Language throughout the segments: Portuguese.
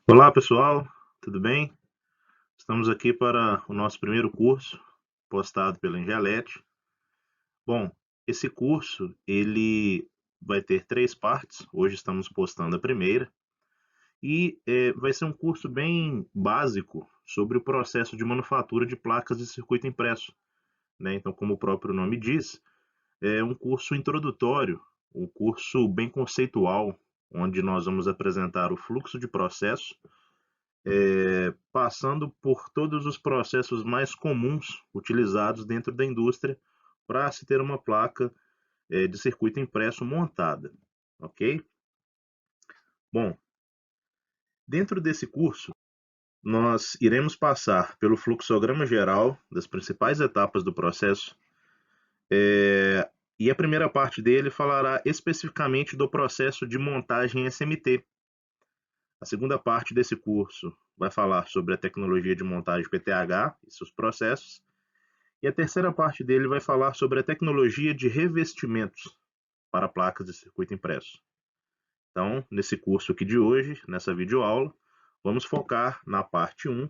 Olá pessoal, tudo bem? Estamos aqui para o nosso primeiro curso, postado pela Engelete. Bom, esse curso ele vai ter três partes. Hoje estamos postando a primeira e vai ser um curso bem básico sobre o processo de manufatura de placas de circuito impresso, né? Então, como o próprio nome diz, é um curso introdutório, um curso bem conceitual, onde nós vamos apresentar o fluxo de processo passando por todos os processos mais comuns utilizados dentro da indústria para se ter uma placa de circuito impresso montada, ok? Bom, dentro desse curso, nós iremos passar pelo fluxograma geral das principais etapas do processo, e a primeira parte dele falará especificamente do processo de montagem SMT. A segunda parte desse curso vai falar sobre a tecnologia de montagem PTH e seus processos. E a terceira parte dele vai falar sobre a tecnologia de revestimentos para placas de circuito impresso. Então, nesse curso aqui de hoje, nessa videoaula, vamos focar na parte 1,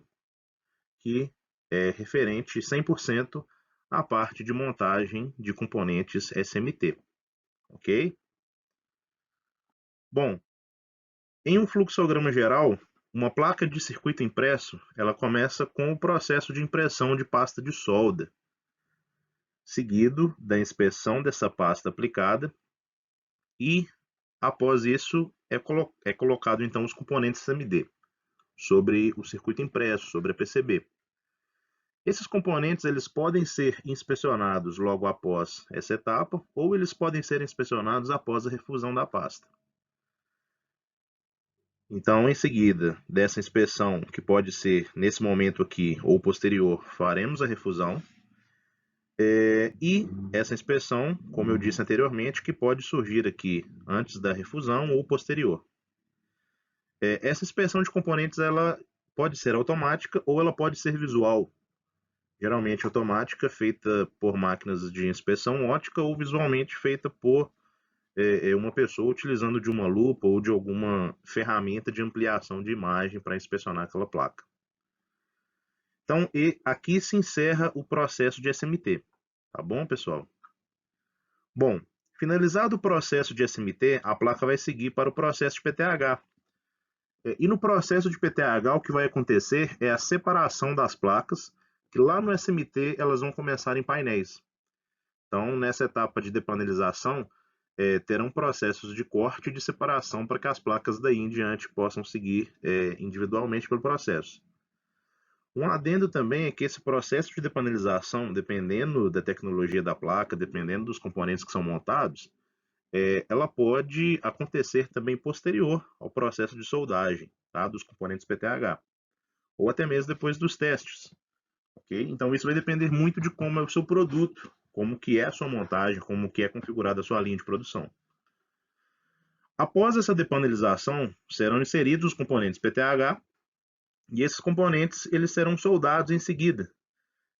que é referente 100% à parte de montagem de componentes SMT, ok? Bom, em um fluxograma geral, uma placa de circuito impresso, ela começa com o processo de impressão de pasta de solda, seguido da inspeção dessa pasta aplicada e após isso, é colocado então os componentes SMD sobre o circuito impresso, sobre a PCB. Esses componentes eles podem ser inspecionados logo após essa etapa, ou eles podem ser inspecionados após a refusão da pasta. Então, em seguida dessa inspeção, que pode ser nesse momento aqui ou posterior, faremos a refusão. E essa inspeção, como eu disse anteriormente, que pode surgir aqui antes da refusão ou posterior. Essa inspeção de componentes ela pode ser automática ou ela pode ser visual. Geralmente automática, feita por máquinas de inspeção ótica ou visualmente feita por uma pessoa utilizando de uma lupa ou de alguma ferramenta de ampliação de imagem para inspecionar aquela placa. Então, aqui se encerra o processo de SMT. Tá bom, pessoal? Bom, finalizado o processo de SMT, a placa vai seguir para o processo de PTH. E no processo de PTH, o que vai acontecer é a separação das placas, que lá no SMT elas vão começar em painéis. Então, nessa etapa de depanelização, terão processos de corte e de separação para que as placas daí em diante possam seguir individualmente pelo processo. Um adendo também é que esse processo de depanelização, dependendo da tecnologia da placa, dependendo dos componentes que são montados, ela pode acontecer também posterior ao processo de soldagem, tá, dos componentes PTH, ou até mesmo depois dos testes, ok? Então isso vai depender muito de como é o seu produto, como que é a sua montagem, como que é configurada a sua linha de produção. Após essa depanelização, serão inseridos os componentes PTH e esses componentes eles serão soldados em seguida.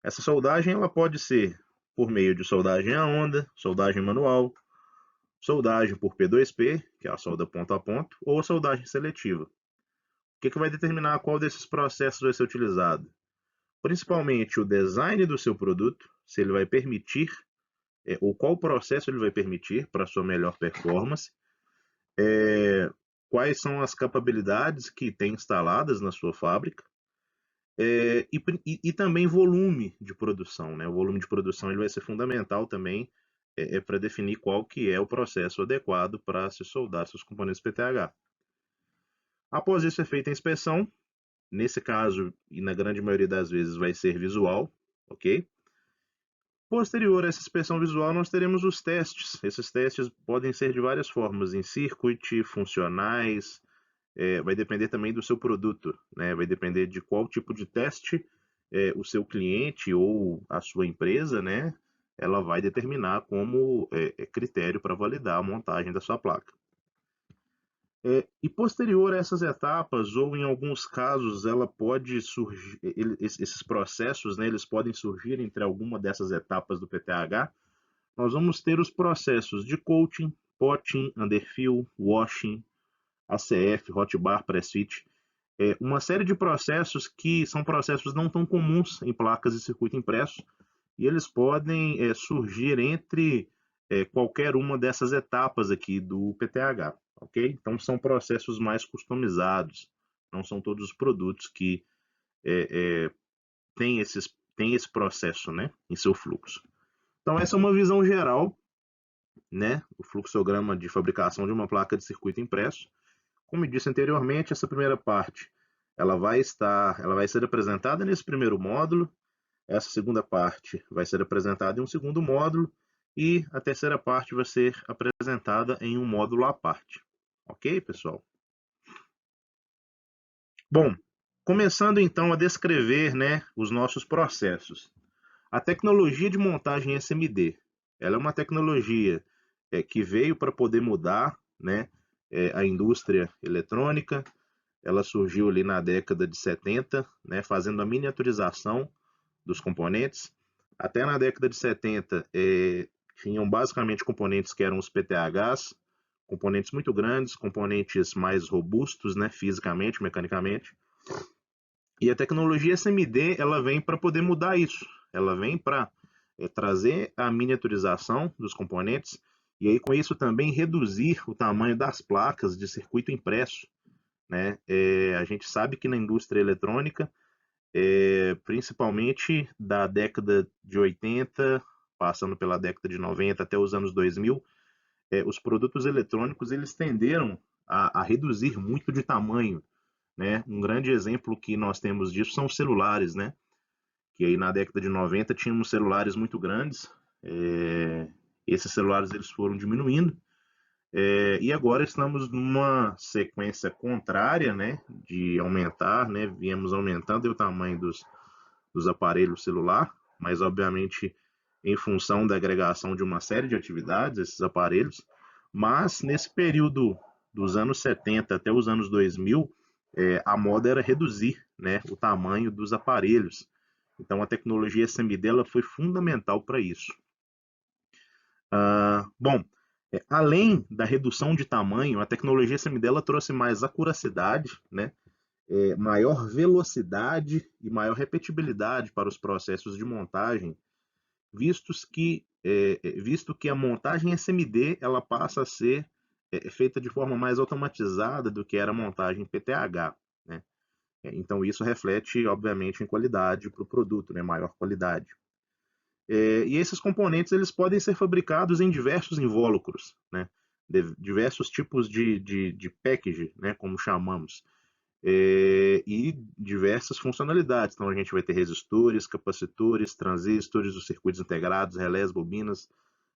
Essa soldagem ela pode ser por meio de soldagem a onda, soldagem manual, soldagem por P2P, que é a solda ponto a ponto, ou a soldagem seletiva. O que vai determinar qual desses processos vai ser utilizado? Principalmente o design do seu produto, se ele vai permitir, ou qual processo ele vai permitir para sua melhor performance, quais são as capacidades que tem instaladas na sua fábrica, e também volume de produção, né? O volume de produção ele vai ser fundamental também para definir qual que é o processo adequado para se soldar seus componentes PTH. Após isso é feita a inspeção, nesse caso e na grande maioria das vezes vai ser visual, ok? Posterior a essa inspeção visual nós teremos os testes. Esses testes podem ser de várias formas, em circuit, funcionais, vai depender também do seu produto, né? Vai depender de qual tipo de teste o seu cliente ou a sua empresa, né? Ela vai determinar como critério para validar a montagem da sua placa. E posterior a essas etapas, ou em alguns casos, ela pode surgir, esses processos, né, eles podem surgir entre alguma dessas etapas do PTH. Nós vamos ter os processos de coating, potting, underfill, washing, ACF, hot bar, press fit. uma série de processos que são processos não tão comuns em placas de circuito impresso, e eles podem surgir entre qualquer uma dessas etapas aqui do PTH, ok? Então são processos mais customizados, não são todos os produtos que têm esse processo, né, em seu fluxo. Então essa é uma visão geral, né, o fluxograma de fabricação de uma placa de circuito impresso. Como eu disse anteriormente, essa primeira parte ela vai ser apresentada nesse primeiro módulo, essa segunda parte vai ser apresentada em um segundo módulo e a terceira parte vai ser apresentada em um módulo à parte. Ok, pessoal? Bom, começando então a descrever, né, os nossos processos. A tecnologia de montagem SMD, ela é uma tecnologia que veio para poder mudar, né, a indústria eletrônica. Ela surgiu ali na década de 70, né, fazendo a miniaturização dos componentes. Até na década de 70, tinham basicamente componentes que eram os PTHs, componentes muito grandes, componentes mais robustos, né, fisicamente, mecanicamente. E a tecnologia SMD ela vem para poder mudar isso. Ela vem para trazer a miniaturização dos componentes e aí com isso também reduzir o tamanho das placas de circuito impresso, né? A gente sabe que na indústria eletrônica, principalmente da década de 80, passando pela década de 90 até os anos 2000, os produtos eletrônicos eles tenderam a reduzir muito de tamanho, né? Um grande exemplo que nós temos disso são os celulares, né? Que aí na década de 90 tínhamos celulares muito grandes, esses celulares eles foram diminuindo, e agora estamos numa sequência contrária, né, de aumentar, né, viemos aumentando o tamanho dos aparelhos celular, mas obviamente em função da agregação de uma série de atividades, esses aparelhos, mas nesse período dos anos 70 até os anos 2000, a moda era reduzir, né, o tamanho dos aparelhos. Então a tecnologia SMD ela foi fundamental para isso. Bom, além da redução de tamanho, a tecnologia SMD ela trouxe mais acuracidade, né, maior velocidade e maior repetibilidade para os processos de montagem, visto que a montagem SMD ela passa a ser feita de forma mais automatizada do que era a montagem PTH, né? Então isso reflete, obviamente, em qualidade para o produto, né? Maior qualidade. E esses componentes eles podem ser fabricados em diversos invólucros, né? Diversos tipos de package, né? Como chamamos. E diversas funcionalidades. Então a gente vai ter resistores, capacitores, transistores, os circuitos integrados, relés, bobinas,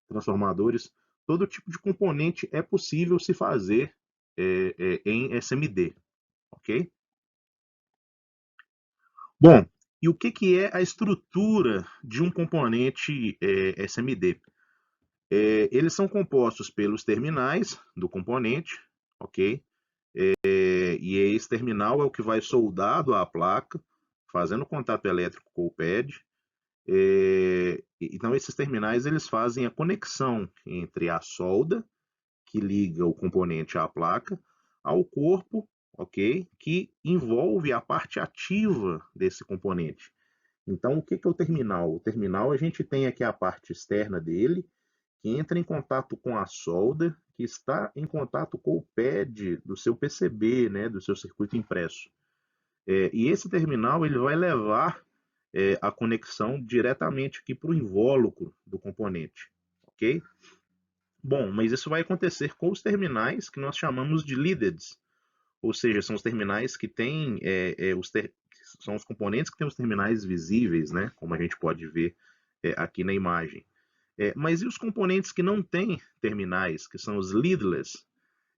transformadores. Todo tipo de componente é possível se fazer em SMD, ok? Bom, e o que é a estrutura de um componente SMD? Eles são compostos pelos terminais do componente, ok? E esse terminal é o que vai soldado à placa, fazendo contato elétrico com o pad. Então esses terminais eles fazem a conexão entre a solda, que liga o componente à placa, ao corpo, ok? Que envolve a parte ativa desse componente. Então o que é o terminal? O terminal a gente tem aqui a parte externa dele, que entra em contato com a solda, que está em contato com o pad do seu PCB, né, do seu circuito impresso. E esse terminal ele vai levar a conexão diretamente aqui para o invólucro do componente, ok? Bom, mas isso vai acontecer com os terminais que nós chamamos de leadeds, ou seja, são os terminais que têm são os componentes que têm os terminais visíveis, né? Como a gente pode ver aqui na imagem. Mas e os componentes que não têm terminais, que são os leadless?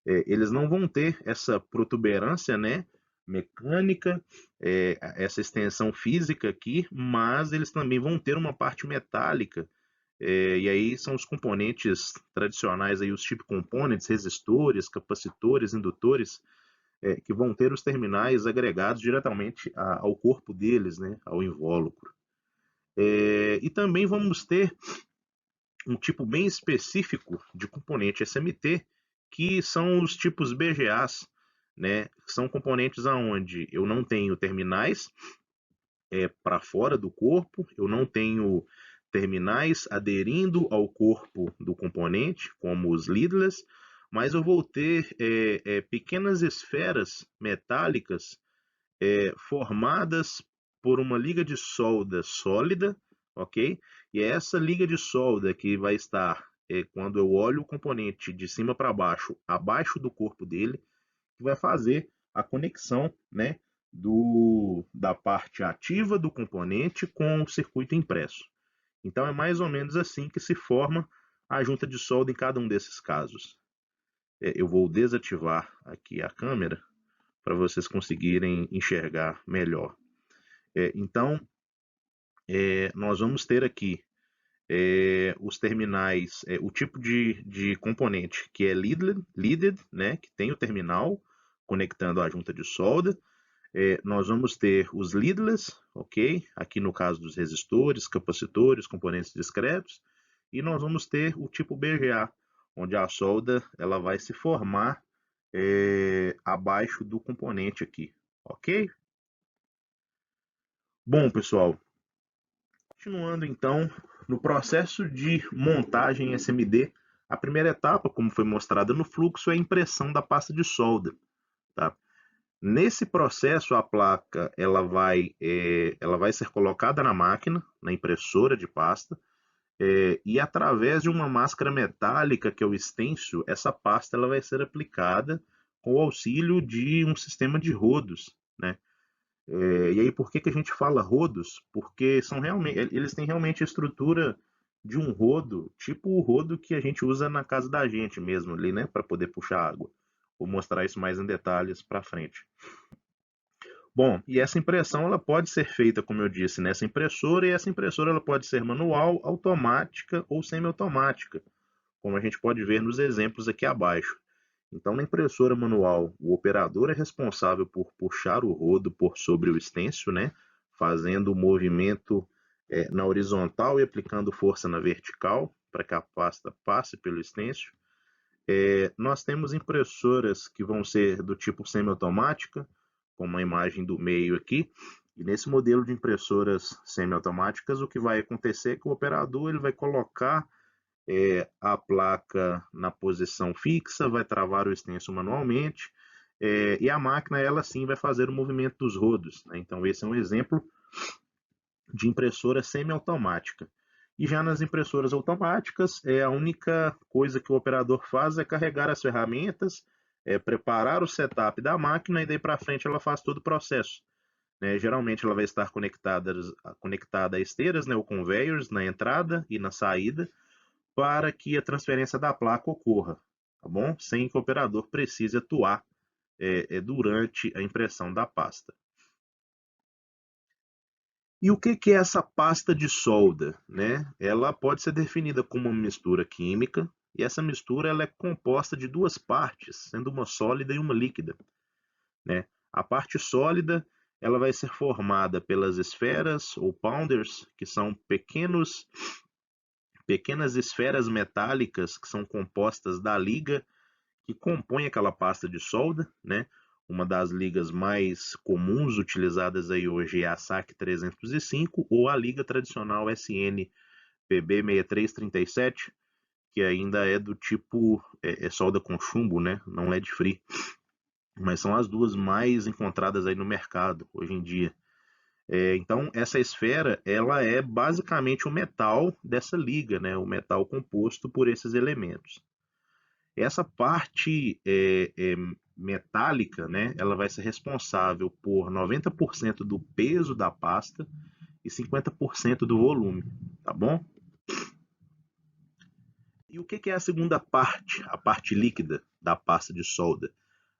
Eles não vão ter essa protuberância, né, mecânica, essa extensão física aqui, mas eles também vão ter uma parte metálica. E aí são os componentes tradicionais, aí, os chip components, resistores, capacitores, indutores, que vão ter os terminais agregados diretamente ao corpo deles, né, ao invólucro. E também vamos ter um tipo bem específico de componente SMT, que são os tipos BGAs, né? São componentes aonde eu não tenho terminais para fora do corpo, eu não tenho terminais aderindo ao corpo do componente, como os leadless, mas eu vou ter pequenas esferas metálicas formadas por uma liga de solda sólida, ok? E é essa liga de solda que vai estar, quando eu olho o componente de cima para baixo, abaixo do corpo dele, que vai fazer a conexão, né, da parte ativa do componente com o circuito impresso. Então é mais ou menos assim que se forma a junta de solda em cada um desses casos. Eu vou desativar aqui a câmera para vocês conseguirem enxergar melhor. Então, nós vamos ter aqui os terminais, o tipo de componente que é leaded, né, que tem o terminal conectando a junta de solda. Nós vamos ter os leadless, ok? Aqui no caso dos resistores, capacitores, componentes discretos. E nós vamos ter o tipo BGA, onde a solda ela vai se formar abaixo do componente aqui, ok? Bom, pessoal, continuando então no processo de montagem SMD, a primeira etapa, como foi mostrada no fluxo, é a impressão da pasta de solda, tá? Nesse processo, a placa ela vai ser colocada na máquina, na impressora de pasta, e através de uma máscara metálica, que é o stencil, essa pasta ela vai ser aplicada com o auxílio de um sistema de rodos, né? E aí, por que que a gente fala rodos? Porque eles têm realmente a estrutura de um rodo, tipo o rodo que a gente usa na casa da gente mesmo ali, né, para poder puxar água. Vou mostrar isso mais em detalhes para frente. Bom, e essa impressão ela pode ser feita, como eu disse, nessa impressora, e essa impressora ela pode ser manual, automática ou semiautomática, como a gente pode ver nos exemplos aqui abaixo. Então, na impressora manual, o operador é responsável por puxar o rodo por sobre o stencil, né, fazendo o movimento na horizontal e aplicando força na vertical para que a pasta passe pelo stencil. Nós temos impressoras que vão ser do tipo semiautomática, como a imagem do meio aqui. E nesse modelo de impressoras semiautomáticas, o que vai acontecer é que o operador ele vai colocar a placa na posição fixa, vai travar o stencil manualmente, e a máquina ela sim vai fazer o movimento dos rodos, né? Então esse é um exemplo de impressora semiautomática. E já nas impressoras automáticas, a única coisa que o operador faz é carregar as ferramentas, preparar o setup da máquina e daí para frente ela faz todo o processo, né? Geralmente ela vai estar conectada a esteiras, né, ou conveyors na entrada e na saída, para que a transferência da placa ocorra, tá bom? Sem que o operador precise atuar durante a impressão da pasta. E o que é essa pasta de solda, né? Ela pode ser definida como uma mistura química, e essa mistura ela é composta de duas partes, sendo uma sólida e uma líquida, né? A parte sólida ela vai ser formada pelas esferas ou pounders, que são pequenas esferas metálicas que são compostas da liga que compõe aquela pasta de solda, né? Uma das ligas mais comuns utilizadas aí hoje é a SAC 305 ou a liga tradicional SN PB6337, que ainda é do tipo solda com chumbo, né? Não lead free. Mas são as duas mais encontradas aí no mercado hoje em dia. Então essa esfera ela é basicamente o metal dessa liga, né? O metal composto por esses elementos. Essa parte metálica, né, ela vai ser responsável por 90% do peso da pasta e 50% do volume, tá bom? E o que é a segunda parte, a parte líquida da pasta de solda?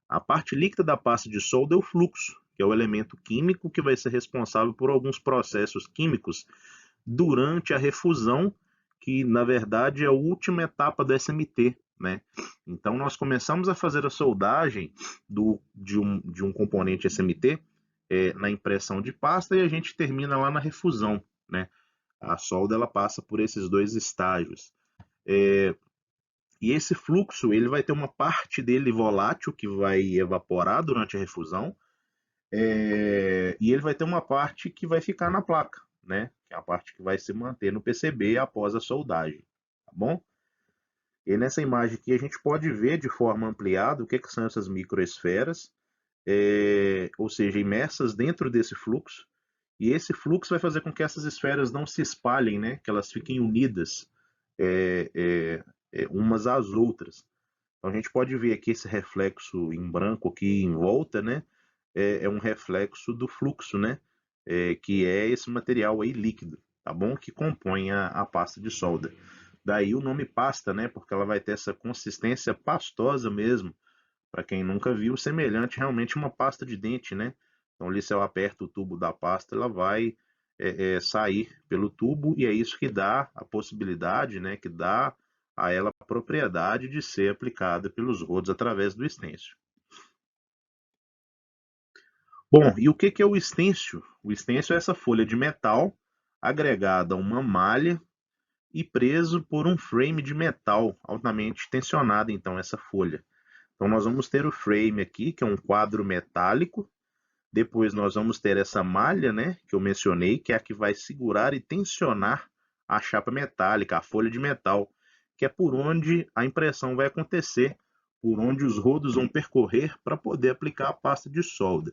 A parte líquida da pasta de solda é o fluxo, que é o elemento químico que vai ser responsável por alguns processos químicos durante a refusão, que na verdade é a última etapa do SMT, né? Então nós começamos a fazer a soldagem de um componente SMT na impressão de pasta e a gente termina lá na refusão, né? A solda ela passa por esses dois estágios. E esse fluxo ele vai ter uma parte dele volátil que vai evaporar durante a refusão, e ele vai ter uma parte que vai ficar na placa, né? Que é a parte que vai se manter no PCB após a soldagem, tá bom? E nessa imagem aqui a gente pode ver de forma ampliada o que são essas microesferas, ou seja, imersas dentro desse fluxo. E esse fluxo vai fazer com que essas esferas não se espalhem, né? Que elas fiquem unidas umas às outras. Então a gente pode ver aqui esse reflexo em branco aqui em volta, né? É um reflexo do fluxo, né? Que é esse material aí líquido, tá bom? Que compõe a pasta de solda. Daí o nome pasta, né? Porque ela vai ter essa consistência pastosa mesmo. Para quem nunca viu, semelhante realmente a uma pasta de dente, né? Então ali se eu aperto o tubo da pasta, ela vai sair pelo tubo e é isso que dá a possibilidade, né? Que dá a ela a propriedade de ser aplicada pelos rodos através do estêncil. Bom, e o que é o estêncil? O estêncil é essa folha de metal agregada a uma malha e preso por um frame de metal altamente tensionado, então, essa folha. Então nós vamos ter o frame aqui, que é um quadro metálico. Depois nós vamos ter essa malha, né, que eu mencionei, que é a que vai segurar e tensionar a chapa metálica, a folha de metal, que é por onde a impressão vai acontecer, por onde os rodos vão percorrer para poder aplicar a pasta de solda.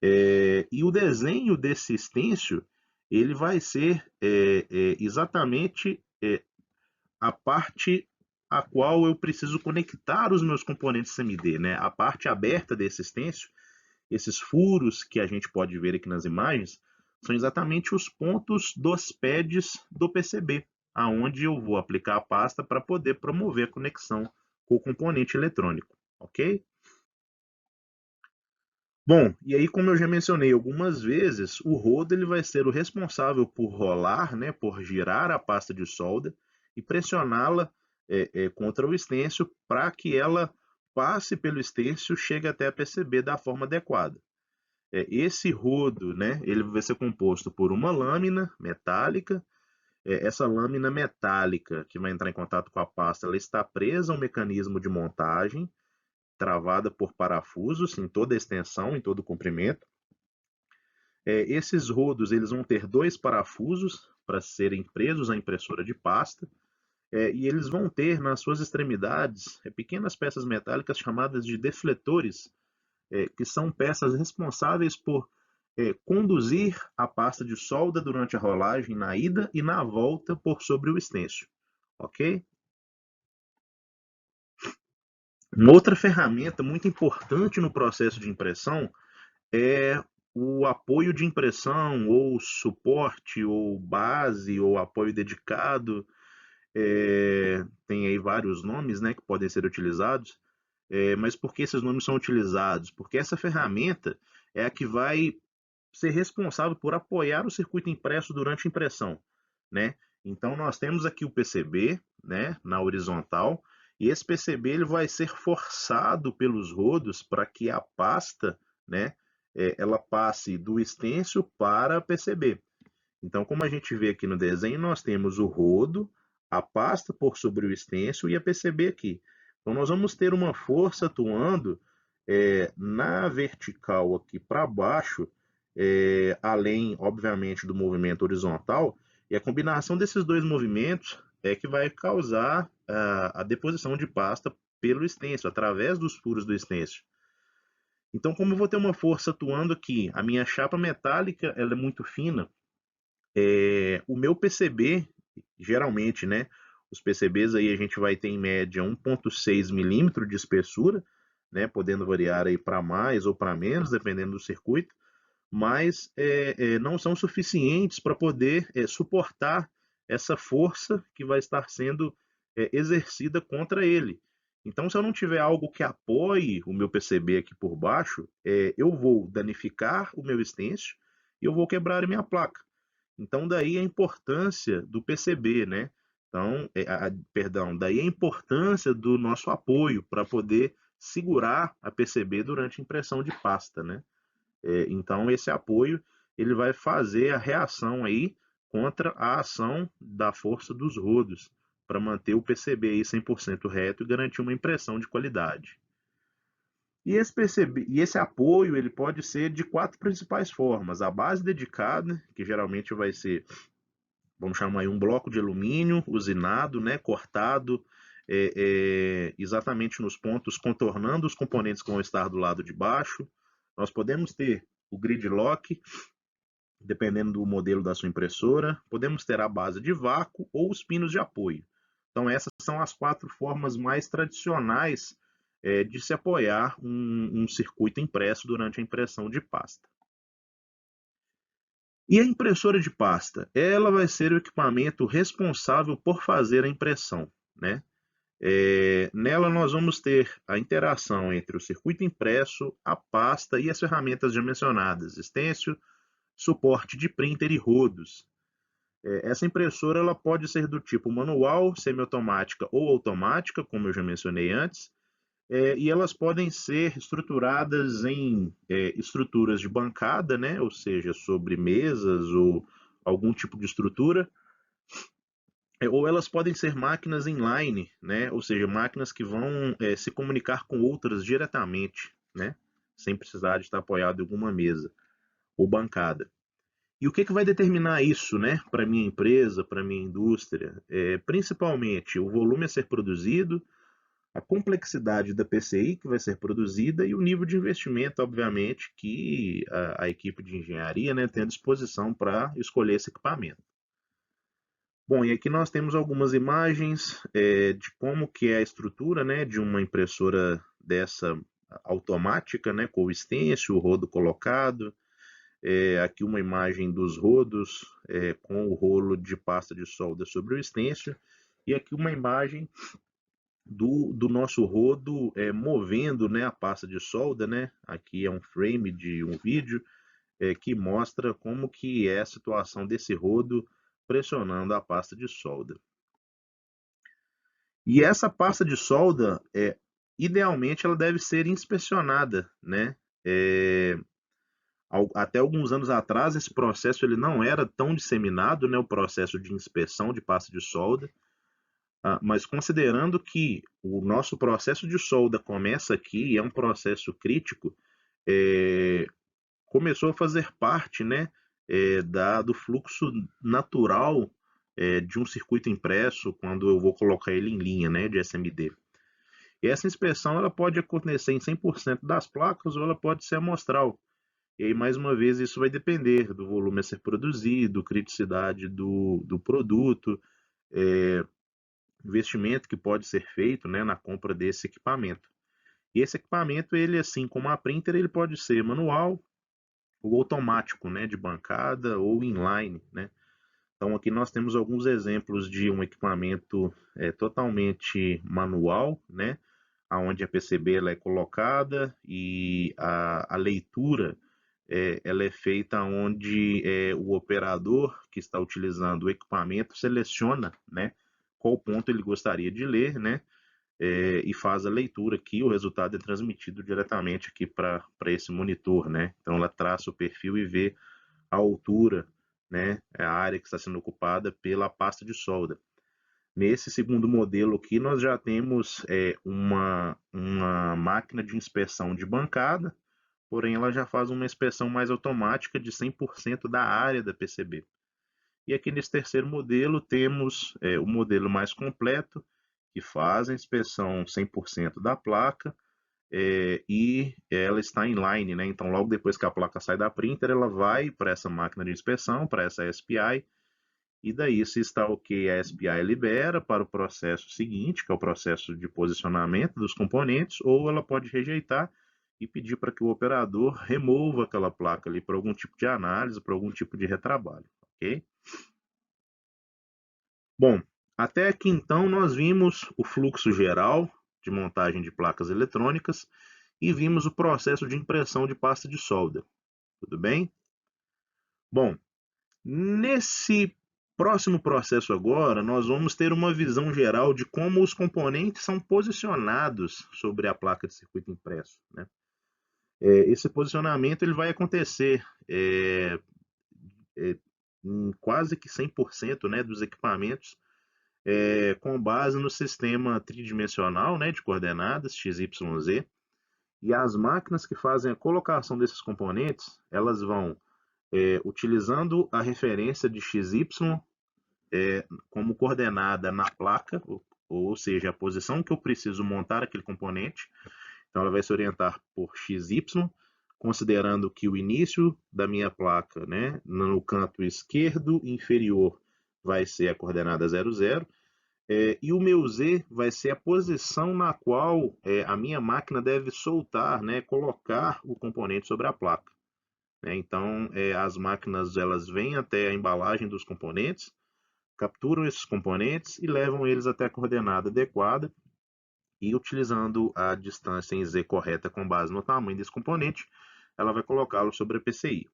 E o desenho desse estêncil, ele vai ser exatamente a parte a qual eu preciso conectar os meus componentes CMD, né? A parte aberta desse estêncil, esses furos que a gente pode ver aqui nas imagens, são exatamente os pontos dos pads do PCB, aonde eu vou aplicar a pasta para poder promover a conexão com o componente eletrônico, ok? Bom, e aí como eu já mencionei algumas vezes, o rodo ele vai ser o responsável por rolar, né, por girar a pasta de solda e pressioná-la contra o estêncil para que ela passe pelo estêncil e chegue até a PCB da forma adequada. Esse rodo, né, ele vai ser composto por uma lâmina metálica. Essa lâmina metálica que vai entrar em contato com a pasta, ela está presa a um mecanismo de montagem, travada por parafusos em toda a extensão, em todo o comprimento. Esses rodos eles vão ter dois parafusos para serem presos à impressora de pasta, e eles vão ter nas suas extremidades pequenas peças metálicas chamadas de defletores, que são peças responsáveis por conduzir a pasta de solda durante a rolagem na ida e na volta por sobre o estêncil, ok? Uma outra ferramenta muito importante no processo de impressão é o apoio de impressão, ou suporte, ou base, ou apoio dedicado. Tem aí vários nomes, né, que podem ser utilizados. Mas por que esses nomes são utilizados? Porque essa ferramenta é a que vai ser responsável por apoiar o circuito impresso durante a impressão, né? Então nós temos aqui o PCB, né, na horizontal, e esse PCB ele vai ser forçado pelos rodos para que a pasta, né, ela passe do estêncil para a PCB. Então, como a gente vê aqui no desenho, nós temos o rodo, a pasta por sobre o estêncil e a PCB aqui. Então, nós vamos ter uma força atuando na vertical aqui para baixo, além, obviamente, do movimento horizontal, e a combinação desses dois movimentos é que vai causar a deposição de pasta pelo estêncil, através dos furos do estêncil. Então, como eu vou ter uma força atuando aqui, a minha chapa metálica ela é muito fina, o meu PCB, geralmente, né, os PCBs aí a gente vai ter em média 1,6 milímetro de espessura, né, podendo variar aí para mais ou para menos, dependendo do circuito, mas não são suficientes para poder suportar essa força que vai estar sendo exercida contra ele. Então, se eu não tiver algo que apoie o meu PCB aqui por baixo, eu vou danificar o meu estêncil e eu vou quebrar a minha placa. Então, daí a importância do PCB, né? Então, perdão, daí a importância do nosso apoio para poder segurar a PCB durante a impressão de pasta, né? Então, esse apoio ele vai fazer a reação aí contra a ação da força dos rodos, para manter o PCB aí 100% reto e garantir uma impressão de qualidade. E esse apoio ele pode ser de 4 principais formas. A base dedicada, que geralmente vai ser, vamos chamar aí, um bloco de alumínio usinado, né, cortado exatamente nos pontos, contornando os componentes que vão estar do lado de baixo. Nós podemos ter o grid lock, dependendo do modelo da sua impressora. Podemos ter a base de vácuo ou os pinos de apoio. Então essas são as 4 formas mais tradicionais de se apoiar um circuito impresso durante a impressão de pasta. E a impressora de pasta? Ela vai ser o equipamento responsável por fazer a impressão, né? Nela nós vamos ter a interação entre o circuito impresso, a pasta e as ferramentas já mencionadas, stencil, suporte de printer e rodos. Essa impressora ela pode ser do tipo manual, semiautomática ou automática, como eu já mencionei antes, e elas podem ser estruturadas em estruturas de bancada, né? Ou seja, sobre mesas ou algum tipo de estrutura, ou elas podem ser máquinas inline, né? Ou seja, máquinas que vão se comunicar com outras diretamente, né? Sem precisar de estar apoiado em alguma mesa ou bancada. E o que vai determinar isso, né, para minha empresa, para minha indústria? Principalmente o volume a ser produzido, a complexidade da PCI que vai ser produzida e o nível de investimento, obviamente, que a equipe de engenharia, né, tem à disposição para escolher esse equipamento. Bom, e aqui nós temos algumas imagens de como que é a estrutura, né, de uma impressora dessa automática, né, com o stencil, o rodo colocado. Aqui uma imagem dos rodos com o rolo de pasta de solda sobre o stencil. E aqui uma imagem do nosso rodo movendo, né, a pasta de solda, né? Aqui é um frame de um vídeo que mostra como que é a situação desse rodo pressionando a pasta de solda. E essa pasta de solda, idealmente, ela deve ser inspecionada, né? Até alguns anos atrás, esse processo ele não era tão disseminado, né? O processo de inspeção de pasta de solda. Mas considerando que o nosso processo de solda começa aqui e é um processo crítico, começou a fazer parte, né, do fluxo natural de um circuito impresso quando eu vou colocar ele em linha, né, de SMD. E essa inspeção ela pode acontecer em 100% das placas ou ela pode ser amostral. E aí, mais uma vez, isso vai depender do volume a ser produzido, criticidade do produto, investimento que pode ser feito, né, na compra desse equipamento. E esse equipamento, ele assim como a printer, ele pode ser manual ou automático, né, de bancada ou inline, né. Então aqui nós temos alguns exemplos de um equipamento totalmente manual, né, onde a PCB ela é colocada e a leitura ela é feita onde o operador que está utilizando o equipamento seleciona, né, qual ponto ele gostaria de ler, né, e faz a leitura aqui, o resultado é transmitido diretamente aqui para esse monitor, né? Então ela traça o perfil e vê a altura, né, a área que está sendo ocupada pela pasta de solda. Nesse segundo modelo aqui, nós já temos uma máquina de inspeção de bancada, porém ela já faz uma inspeção mais automática de 100% da área da PCB. E aqui nesse terceiro modelo temos o modelo mais completo, que faz a inspeção 100% da placa e ela está inline, né? Então logo depois que a placa sai da printer, ela vai para essa máquina de inspeção, para essa SPI, e daí se está ok, a SPI libera para o processo seguinte, que é o processo de posicionamento dos componentes, ou ela pode rejeitar e pedir para que o operador remova aquela placa ali para algum tipo de análise, para algum tipo de retrabalho, ok? Bom, até aqui então nós vimos o fluxo geral de montagem de placas eletrônicas e vimos o processo de impressão de pasta de solda. Tudo bem? Bom, nesse próximo processo agora, nós vamos ter uma visão geral de como os componentes são posicionados sobre a placa de circuito impresso, né? Esse posicionamento ele vai acontecer em quase que 100%, né, dos equipamentos com base no sistema tridimensional, né, de coordenadas x, y, z. E as máquinas que fazem a colocação desses componentes, elas vão utilizando a referência de XY como coordenada na placa, ou seja, a posição que eu preciso montar aquele componente. Então, ela vai se orientar por XY, considerando que o início da minha placa, né, no canto esquerdo inferior, vai ser a coordenada 00, e o meu Z vai ser a posição na qual a minha máquina deve soltar, né, colocar o componente sobre a placa. Então, as máquinas elas vêm até a embalagem dos componentes, capturam esses componentes e levam eles até a coordenada adequada, e utilizando a distância em Z correta com base no tamanho desse componente, ela vai colocá-lo sobre a PCI.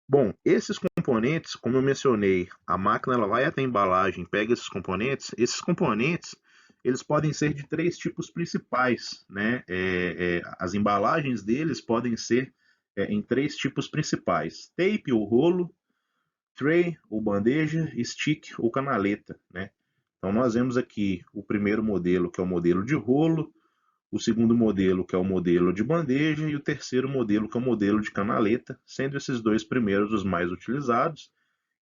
Bom, esses componentes, como eu mencionei, a máquina ela vai até a embalagem, pega esses componentes eles podem ser de três tipos principais, né? As embalagens deles podem ser em três tipos principais: tape ou rolo, tray ou bandeja, stick ou canaleta, né? Então nós vemos aqui o primeiro modelo, que é o modelo de rolo, o segundo modelo, que é o modelo de bandeja, e o terceiro modelo, que é o modelo de canaleta, sendo esses dois primeiros os mais utilizados,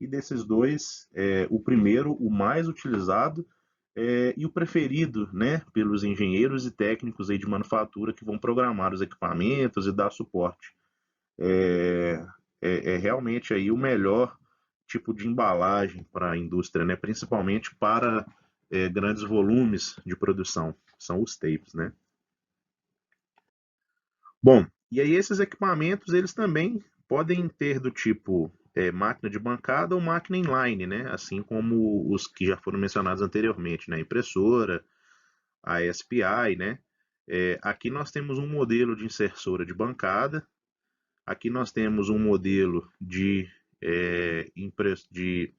e desses dois, o primeiro, o mais utilizado, e o preferido, né, pelos engenheiros e técnicos aí de manufatura que vão programar os equipamentos e dar suporte. É realmente aí o melhor tipo de embalagem para a indústria, né, principalmente para grandes volumes de produção, são os tapes, né? Bom, e aí esses equipamentos eles também podem ter do tipo máquina de bancada ou máquina inline, né? Assim como os que já foram mencionados anteriormente, né? Impressora, a SPI, né? Aqui nós temos um modelo de insersora de bancada, aqui nós temos um modelo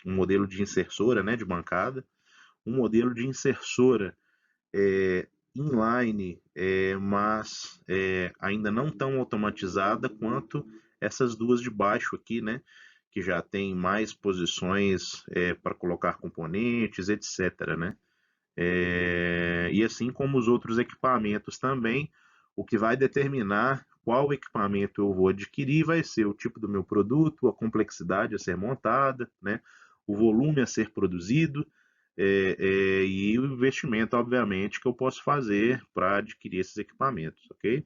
um modelo de insersora, né? De bancada, um modelo de insersora inline, mas ainda não tão automatizada quanto essas duas de baixo aqui, né? Que já tem mais posições para colocar componentes, etc., né? E assim como os outros equipamentos também, o que vai determinar qual equipamento eu vou adquirir vai ser o tipo do meu produto, a complexidade a ser montada, né? O volume a ser produzido, e o investimento, obviamente, que eu posso fazer para adquirir esses equipamentos, ok?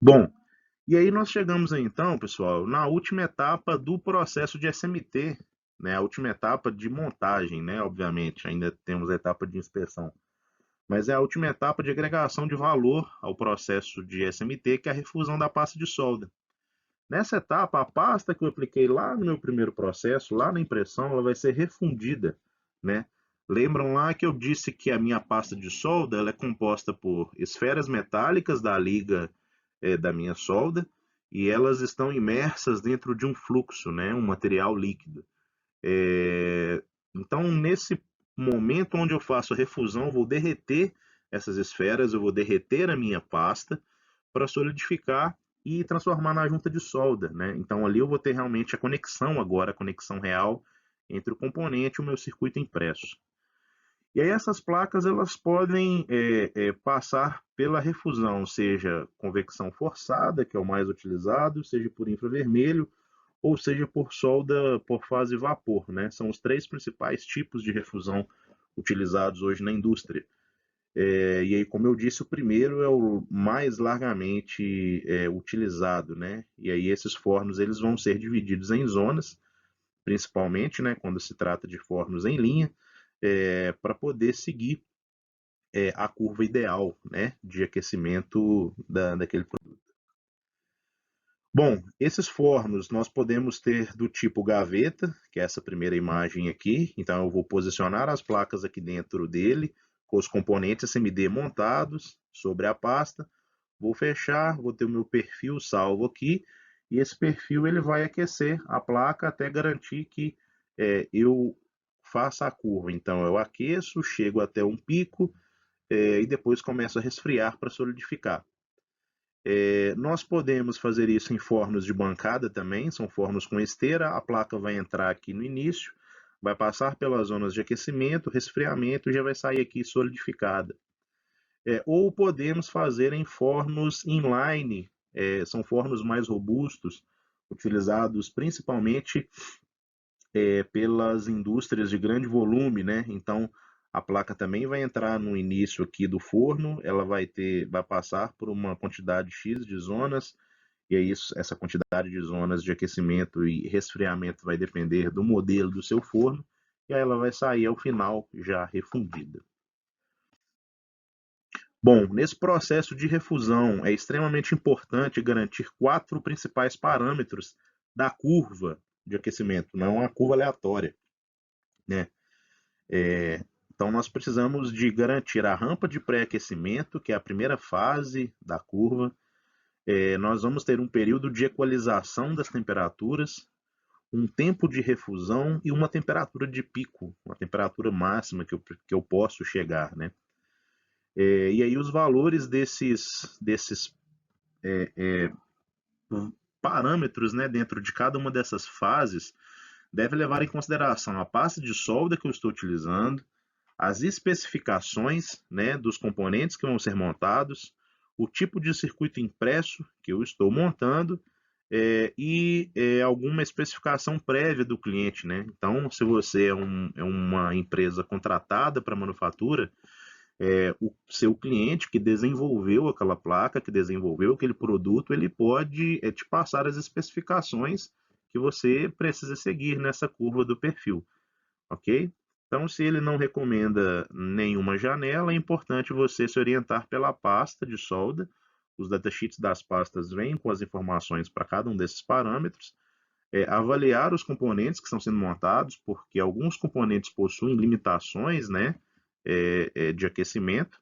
Bom, e aí nós chegamos aí, então, pessoal, na última etapa do processo de SMT, né? A última etapa de montagem, né? Obviamente, ainda temos a etapa de inspeção, mas é a última etapa de agregação de valor ao processo de SMT, que é a refusão da pasta de solda. Nessa etapa, a pasta que eu apliquei lá no meu primeiro processo, lá na impressão, ela vai ser refundida, né? Lembram lá que eu disse que a minha pasta de solda ela é composta por esferas metálicas da liga da minha solda e elas estão imersas dentro de um fluxo, né? Um material líquido. Então, nesse momento onde eu faço a refusão, eu vou derreter essas esferas, eu vou derreter a minha pasta para solidificar e transformar na junta de solda, né? Então ali eu vou ter realmente a conexão agora, a conexão real entre o componente e o meu circuito impresso. E aí essas placas elas podem passar pela refusão, seja convecção forçada, que é o mais utilizado, seja por infravermelho, ou seja por solda por fase vapor, né? São os três principais tipos de refusão utilizados hoje na indústria. E aí, como eu disse, o primeiro é o mais largamente utilizado, né? E aí esses fornos eles vão ser divididos em zonas, principalmente, né, quando se trata de fornos em linha, para poder seguir a curva ideal, né, de aquecimento daquele produto. Bom, esses fornos nós podemos ter do tipo gaveta, que é essa primeira imagem aqui. Então eu vou posicionar as placas aqui dentro dele, com os componentes SMD montados sobre a pasta. Vou fechar, vou ter o meu perfil salvo aqui, e esse perfil ele vai aquecer a placa até garantir que eu faça a curva. Então eu aqueço, chego até um pico, e depois começo a resfriar para solidificar. Nós podemos fazer isso em fornos de bancada também, são fornos com esteira, a placa vai entrar aqui no início, vai passar pelas zonas de aquecimento, resfriamento e já vai sair aqui solidificada. Ou podemos fazer em fornos inline, são fornos mais robustos, utilizados principalmente pelas indústrias de grande volume, né? Então a placa também vai entrar no início aqui do forno, ela vai passar por uma quantidade X de zonas, e aí essa quantidade de zonas de aquecimento e resfriamento vai depender do modelo do seu forno, e aí ela vai sair ao final já refundida. Bom, nesse processo de refusão é extremamente importante garantir 4 principais parâmetros da curva de aquecimento, não é uma curva aleatória, né? Então nós precisamos de garantir a rampa de pré-aquecimento, que é a primeira fase da curva. Nós vamos ter um período de equalização das temperaturas, um tempo de refusão e uma temperatura de pico, uma temperatura máxima que eu posso chegar, né? E aí os valores desses parâmetros, né, dentro de cada uma dessas fases deve levar em consideração a pasta de solda que eu estou utilizando, as especificações, né, dos componentes que vão ser montados, o tipo de circuito impresso que eu estou montando e alguma especificação prévia do cliente, né? Então, se você é uma empresa contratada para manufatura, o seu cliente que desenvolveu aquela placa, que desenvolveu aquele produto, ele pode te passar as especificações que você precisa seguir nessa curva do perfil, ok? Então, se ele não recomenda nenhuma janela, é importante você se orientar pela pasta de solda. Os datasheets das pastas vêm com as informações para cada um desses parâmetros. Avaliar os componentes que estão sendo montados, porque alguns componentes possuem limitações, né, de aquecimento.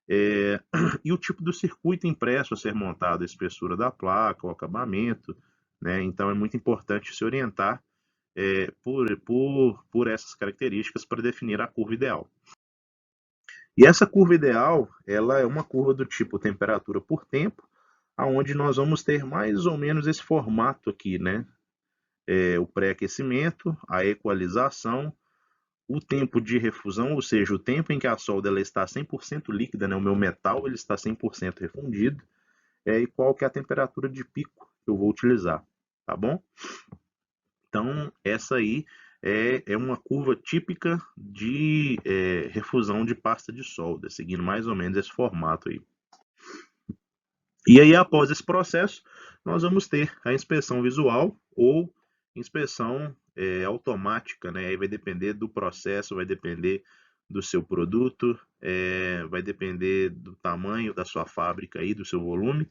E o tipo do circuito impresso a ser montado, a espessura da placa, o acabamento, né? Então é muito importante se orientar por essas características para definir a curva ideal. E essa curva ideal, ela é uma curva do tipo temperatura por tempo, aonde nós vamos ter mais ou menos esse formato aqui, né? O pré-aquecimento, a equalização, o tempo de refusão, ou seja, o tempo em que a solda ela está 100% líquida, né? O meu metal ele está 100% refundido, e qual que é a temperatura de pico que eu vou utilizar, tá bom? Então, essa aí é uma curva típica de refusão de pasta de solda, seguindo mais ou menos esse formato aí. E aí, após esse processo, nós vamos ter a inspeção visual ou inspeção automática, né? Aí vai depender do processo, vai depender do seu produto, vai depender do tamanho da sua fábrica e do seu volume,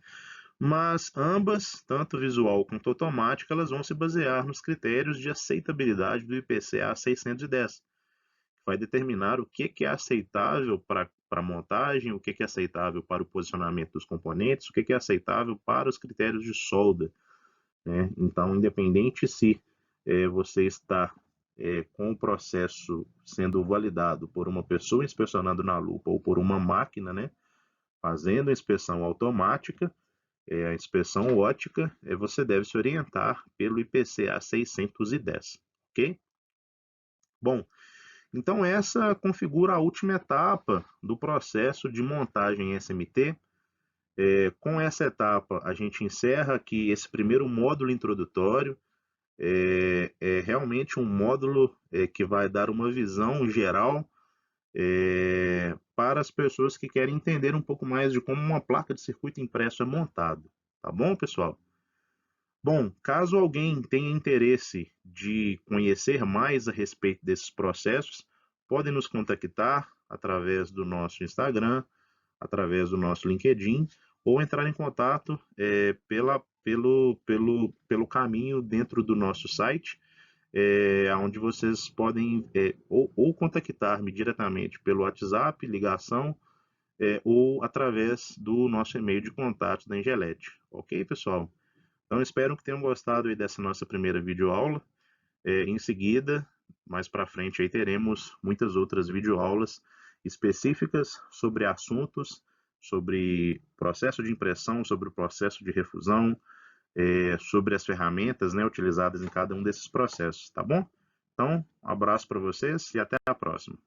mas ambas, tanto visual quanto automática, elas vão se basear nos critérios de aceitabilidade do IPCA 610, que vai determinar o que é aceitável para montagem, o que é aceitável para o posicionamento dos componentes, o que é aceitável para os critérios de solda, né? Então, independente se você está com o processo sendo validado por uma pessoa inspecionando na lupa ou por uma máquina, né, fazendo a inspeção automática, a inspeção ótica, você deve se orientar pelo IPCA 610, ok? Bom, então essa configura a última etapa do processo de montagem SMT. Com essa etapa, a gente encerra aqui esse primeiro módulo introdutório. É realmente um módulo que vai dar uma visão geral para as pessoas que querem entender um pouco mais de como uma placa de circuito impresso é montada. Tá bom, pessoal? Bom, caso alguém tenha interesse de conhecer mais a respeito desses processos, podem nos contactar através do nosso Instagram, através do nosso LinkedIn, ou entrar em contato pelo caminho dentro do nosso site, onde vocês podem ou contactar-me diretamente pelo WhatsApp, ligação, ou através do nosso e-mail de contato da Engelete. Ok, pessoal? Então, espero que tenham gostado aí dessa nossa primeira videoaula. Em seguida, mais para frente, aí teremos muitas outras videoaulas específicas sobre assuntos sobre processo de impressão, sobre o processo de refusão, sobre as ferramentas, né, utilizadas em cada um desses processos, tá bom? Então, um abraço para vocês e até a próxima.